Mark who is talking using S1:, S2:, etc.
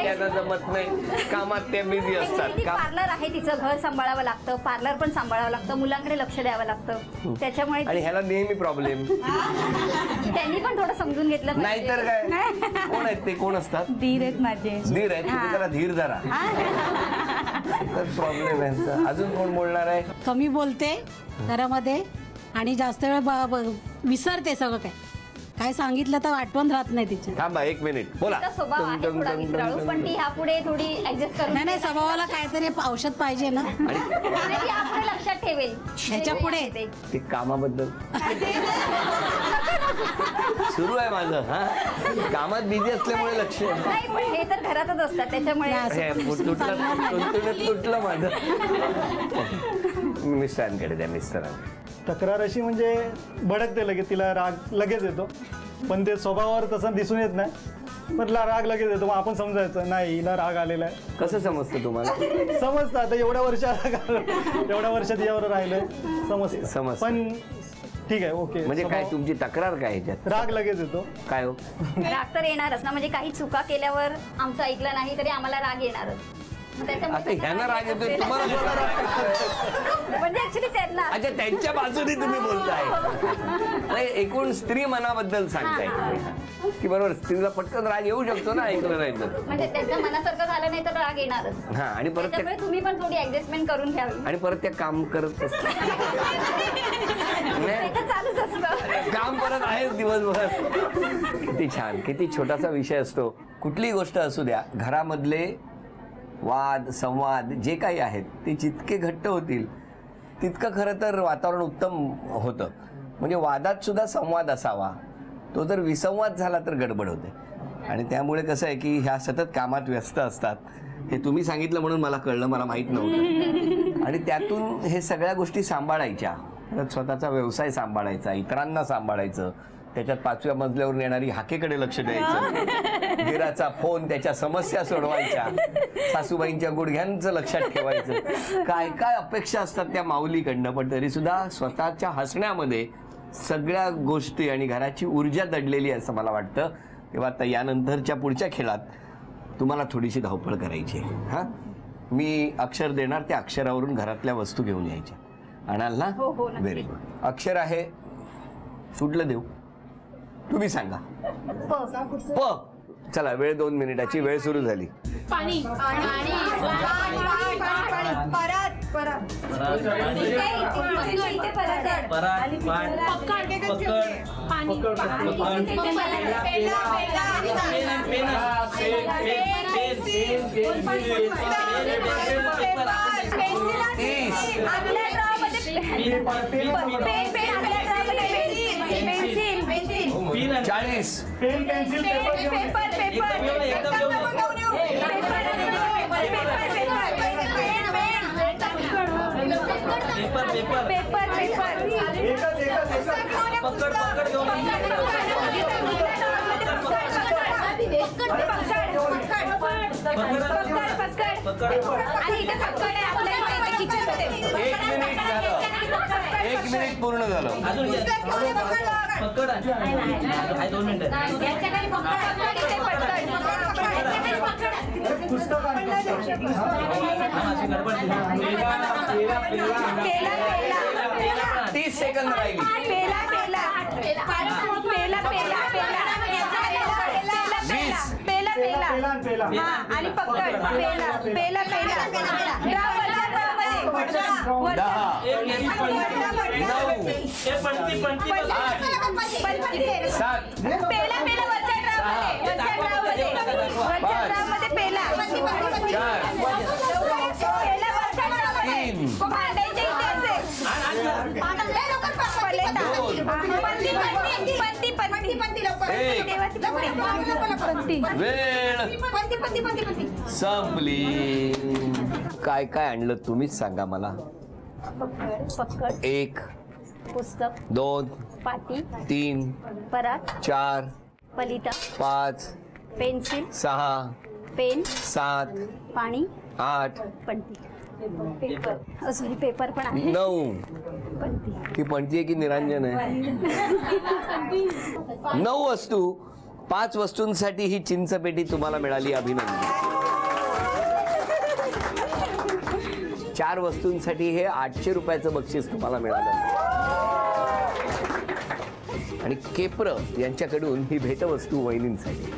S1: यांना जमत नाही, कामात ते बिझी असतात.
S2: पार्लर आहे, तिचं घर सांभाळावं लागतं, पार्लर पण सांभाळावं लागतं, मुलांकडे लक्ष द्यावं लागतं, त्याच्यामुळे.
S1: आणि ह्याला नेहमी प्रॉब्लेम.
S2: त्यांनी पण थोडं समजून घेतलं
S1: नाहीतर काय. कोण आहेत ते? कोण असतात?
S2: धीर आहेत माझे.
S1: धीर आहेत, तुम्ही त्याला धीर धरा. प्रॉब्लेम आहे. अजून कोण बोलणार आहे?
S3: कमी बोलते घरामध्ये आणि जास्त वेळ विसरते सगळं काय सांगितलं तर आठवण राहत नाही तिची.
S1: थांबा 1 मिनिट, बोला.
S2: स्वभाव आहे थोडा विसराळू, पण ती ह्यापुढे थोडी ऍडजस्ट करून.
S3: नाही, स्वभावाला काहीतरी औषध पाहिजे ना.
S2: ह्यापुढे लक्षात ठेवेल.
S3: ह्याच्या पुढे
S1: ते कामाबद्दल सुरू आहे माझं. हा, कामात बिझी असल्यामुळे लक्ष
S2: नाही, पण हे तर घरातच असतात त्याच्यामुळे
S1: तुटलं माझं. मिस्टरांकडे द्या. मिस्टरांकडे
S4: तक्रार अशी म्हणजे भडकते लगेच, तिला राग लगेच येतो, पण ते स्वभावावर तसं दिसून येत नाही. पण राग लगेच येतो, मग आपण समजायचं नाही हिला राग आलेला आहे.
S1: कसं समजतं तुम्हाला?
S4: समजतं, आता एवढ्या वर्षात यावर राहिलंय, समजतं. पण ठीक आहे, ओके.
S1: म्हणजे काय तुमची तक्रार काय ह्याच्यात?
S4: राग लगेच येतो.
S1: काय हो?
S2: राग तर येणारच ना, म्हणजे काही चुका केल्यावर आमचं ऐकलं नाही तरी आम्हाला राग येणारच.
S1: आता ह्यांना राग येतोय, तुम्हाला
S2: म्हणजे ऍक्च्युली त्यांना.
S1: अच्छा, त्यांच्या बाजूने तुम्ही बोलताय. एकूण स्त्री मनाबद्दल सांगताय तुम्ही की बरोबर, स्त्रीला पटकन राग येऊ शकतो ना ऐकलं नाही तर.
S2: म्हणजे त्यांच्या मनासारखं झालं नाही तर राग येणारच.
S1: हा, आणि परत
S2: तुम्ही पण थोडी ऍडजस्टमेंट करून घ्यावी.
S1: आणि परत ते काम करत
S2: चालूच असतं
S1: काम परत आहेच दिवसभर. किती छान, किती छोटासा विषय असतो. कुठलीही गोष्ट असू द्या, घरामधले वाद संवाद जे काही आहेत ते जितके घट्ट होतील तितकं खरं तर वातावरण उत्तम होतं. म्हणजे वादात सुद्धा संवाद असावा, तो जर विसंवाद झाला तर गडबड होते. आणि त्यामुळे कसं आहे की ह्या सतत कामात व्यस्त असतात. हे तुम्ही सांगितलं म्हणून मला कळलं, मला माहीत नव्हतं. आणि त्यातून हे सगळ्या गोष्टी सांभाळायच्या, स्वतःचा व्यवसाय सांभाळायचा, इतरांना सांभाळायचं, त्याच्यात 5व्या मजल्यावरून येणारी हाकेकडे लक्ष द्यायचं, दिराचा फोन, त्याच्या समस्या सोडवायच्या, सासूबाईंच्या गुडघ्यांचं लक्षात ठेवायचं. काय काय अपेक्षा असतात त्या माऊलीकडनं, पण तरी सुद्धा स्वतःच्या हसण्यामध्ये सगळ्या गोष्टी आणि घराची ऊर्जा दडलेली असं मला वाटतं. तेव्हा आता यानंतरच्या पुढच्या खेळात तुम्हाला थोडीशी धावपळ करायची आहे. हां, मी अक्षर देणार, त्या अक्षरावरून घरातल्या वस्तू घेऊन यायच्या. आणाल ना? Very good. अक्षर आहे, सुटलं देऊ, तुम्ही सांगा. प. चला, वेळ 2 मिनिटाची. वेळ सुरू झाली.
S5: पाणी.
S1: पेन 40.
S4: पेन पेन्सिल
S1: एक मिनिट पूर्ण झालं.
S4: पुस्तक
S1: 30 सेकंद राहिली.
S2: आणि पकड. पेला
S1: 9 संपली. काय काय आणलं तुम्हीच सांगा मला.
S2: पकड
S1: 1
S2: पुस्तक
S1: 2
S2: पाटी
S1: 3
S2: परात
S1: 4
S2: पलिता
S1: 5
S2: पेन्सिल
S1: 6
S2: पेन
S1: 7
S2: पाणी
S1: 8
S2: पणती पेपर सॉरी पेपर पण आहे
S1: 9. ती पणती आहे की निरांजन आहे? 9 वस्तू 5 वस्तूंसाठी ही चिंचपेटी तुम्हाला मिळाली, अभिनंदन. 4 वस्तूंसाठी हे 800 रुपयाचं बक्षीस तुम्हाला मिळालं. आणि केप्र यांच्याकडून ही भेटवस्तू वहिनींसाठी.